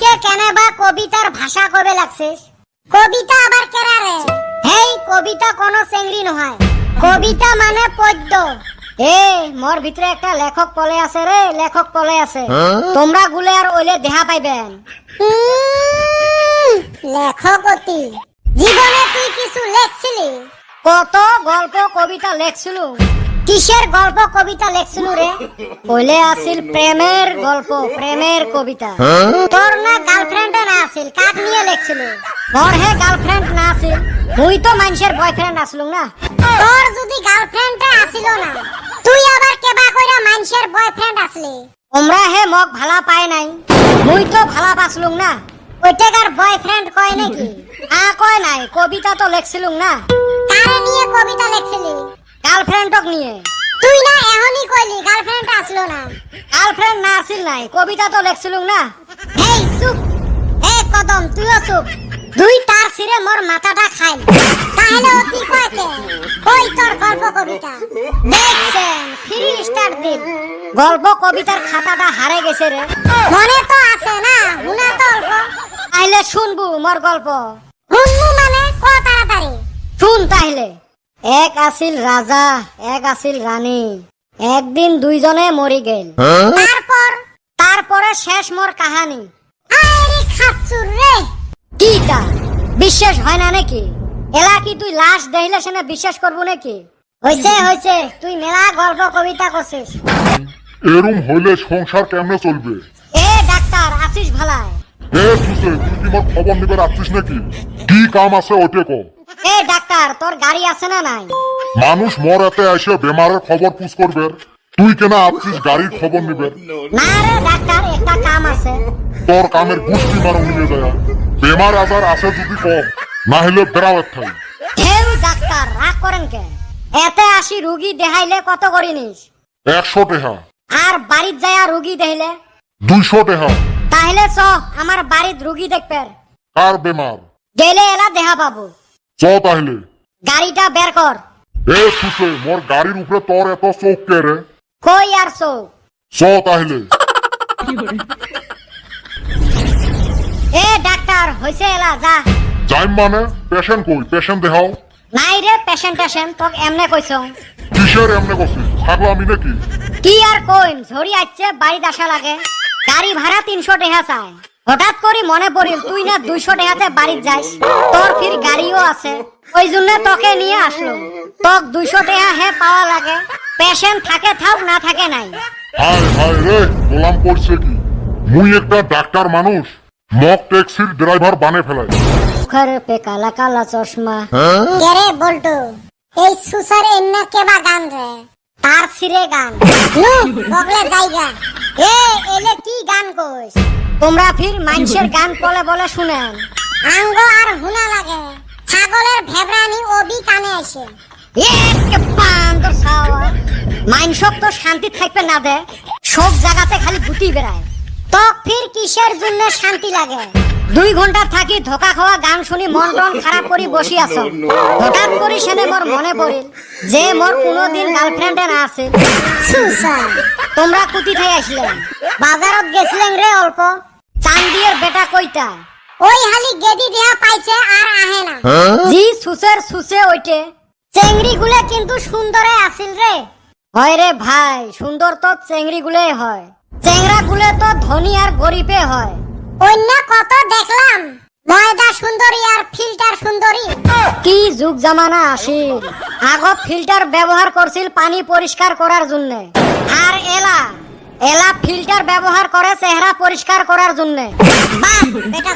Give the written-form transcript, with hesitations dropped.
আজকে কেনে বা কবিতার ভাষা কবে লাগছিস? কবিতা আবার কেরা রে? হেই কবিতা কোন চেংড়ি নহয়, কবিতা মানে পদ্য। এ মোর ভিতরে একটা লেখক পলে আছে রে, লেখক পলে আছে। তোমরা গুলে আর ওইলে দেহা পাইবেন। লেখকতি জীবনে তুই কিছু লেখছিলি? কত গল্প কবিতা লেখছিলু। কিসের গল্প কবিতা লেখছিলু রে? ওইলে আসিল প্রেমের গল্প, প্রেমের কবিতা। তোর না গার্লফ্রেন্ড না আসিল, কাক নিয়ে লেখছিলু? মোর হে গার্লফ্রেন্ড না আসিল, মুই তো মানুষের বয়ফ্রেন্ড আসলুম না। তোর যদি গার্লফ্রেন্ড আসিল না, তুই আবার কেবা কইরা মানুষের বয়ফ্রেন্ড আসলি? তোমরা হে মক ভালা পায় নাই, মুই তো ভালা পাসলুম না। ওইটাকার বয়ফ্রেন্ড কয় নাকি? কয় নাই, কবিতা তো লেখছিলুম না। কারে নিয়ে কবিতা লেখছিলি? গার্লফ্রেন্ডক নিয়ে। তুই না এখনই কইলি গার্লফ্রেন্ড আসলো না। গার্লফ্রেন্ড না আসিল নাই, কবিতা তো লেখছিলুম না। হেই চুপ, হে কদম তুইও চুপ। দুই তার ছিড়ে মোর মাথাটা খাই। তাহলে অতি কয়কে কই তোর গল্প কবিতা? দেখছেন ফ্রি স্টার্ট দিন। গল্প কবিতার খাতাটা হারে গেছে রে। মনে তো আছে না, হুনা তো অল্প। তাইলে শুনবু মোর গল্প? শুনবু মানে ক তাড়াতাড়ি শুন তাইলে। এক আসিল রাজা, এক আসিল রানী। একদিন দুইজনে মরি গেল। তারপরে শেষ মোর কাহানি। আরে খাচ্চুর রে, কিটা বিশ্বাস হয় না নাকি? এলা কি তুই লাশ দেখলে সেনা বিশ্বাস করবো নাকি? হইছে হইছে, তুই মেলা গল্প কবিতা করছিস। এরম হইলে সংসার কেমনে চলবে? এ ডাক্তার আসিস ভালাই? এ সুসে, তুই কি মোর খবর নিবে আসছিস নাকি? কি কাম আছে ওটে কো? এ ডাক্তার, তোর গাড়ি আছে না নাই? মানুষ মরাতে এসে বেমারের খবর পুষ করবে, তুই কেন আসছিস গাড়ির খবর নিবে? না রে ডাক্তার, একটা কাম আছে। তোর কামের গুষ্টি মারো নিয়ে যায়। বেমার আজার আছে যদি কম, না হলে বেড়াওয়ার থাই। হেউ ডাক্তার রাগ করেন কে? এতে আসি রুগী দেখাইলে কত করি নিস? 100 টাকা। আর বাড়িত যায় রুগী দেখলে? 200 টাকা। তাহলে চ আমার বাড়িত রুগী দেখবে। কার বেমার? গেলে এলা দেখা পাবো। চ তাহলে। গাড়িটা বের কর। এ সুসে, মোর গাড়ির উপরে তোর এত চোখ কে রে? কই আর চোখ? চ তাহলে। এ ডাক্তার হইছে এলা যা। যাই মানে পেশেন্ট কই? পেশেন্ট দেখাও। নাই রে পেশেন্ট টেশেন্ট, তোক এমনে কইছ। কিসের এমনে করছিস? থাকলো আমি নাকি? কি আর কইম, ঝড়ি আসছে বাড়িতে আসা লাগে। গাড়ি ভাড়া 300 টাকা চাই। হঠাৎ করে মনে পড়িল তুই না 200 টাকাতে বাড়িতে যাস, তোর ফির গাড়িও আছে। ওই জন্য তোকে নিয়ে আসলো। তোক 200 টাকা হে পাওয়া লাগে। পেশেন্ট থাকে থাক, না থাকে নাই। হায় হায় রে, গোলাম করছে কি? মুই একটা ডাক্তার মানুষ, মক ট্যাক্সির ড্রাইভার বানে ফেলাই। মুখের পে কালা কালা চশমা। কেরে বলতো এই সুসারে এন্না কেবা গান রে? তার ছিরে গান। বগলে জায়গা। এ এলে কি গান কইস? তোমরা ফির মানুষের গান বলে বলে শুনেন। আঙ্গ আর হুনা লাগে। ছাগলের ভেবরানি ওবি কানে আসে। একে পান্দ ছাওয়া। মাইনসক তো শান্তি থাকবে না দে, সব জায়গাতে খালি গুটি বেড়ায়। তো ফির কিসের জন্য শান্তি লাগে? 2 ঘন্টা থাকি ধোকা খাওয়া গান শুনি মন টন খারাপ করি বসি আছো। হঠাৎ করে সেনে মোর মনে পড়িল যে মোর কোনোদিন গার্লফ্রেন্ড না আছে। তোমরা কুতি থাই আসলেন? বাজারত গেছিলেন রে অল্প। চান্দিয়ের বেটা কইটা? ওই হালি গেদি দেয়া পাইছে আর আহে না। জি সুসের সুসে ওইটে। চেংড়ি গুলে কিন্তু সুন্দরে আসিল রে। হয় রে ভাই, সুন্দর তো চেংড়ি গুলেই হয়। চেংড়া গুলে তো ধনী আর গরিবে হয়। অন্য কত দেখলাম, ময়দা সুন্দরী আর ফিল্টার সুন্দরী। কি যুগ জামানা আসিল। আগত ফিল্টার ব্যবহার করছিল পানি পরিষ্কার করার জন্য, আর এলা এলা ফিল্টার ব্যবহার করে চেহারা পরিষ্কার করার জন্য। বাহ বেটা।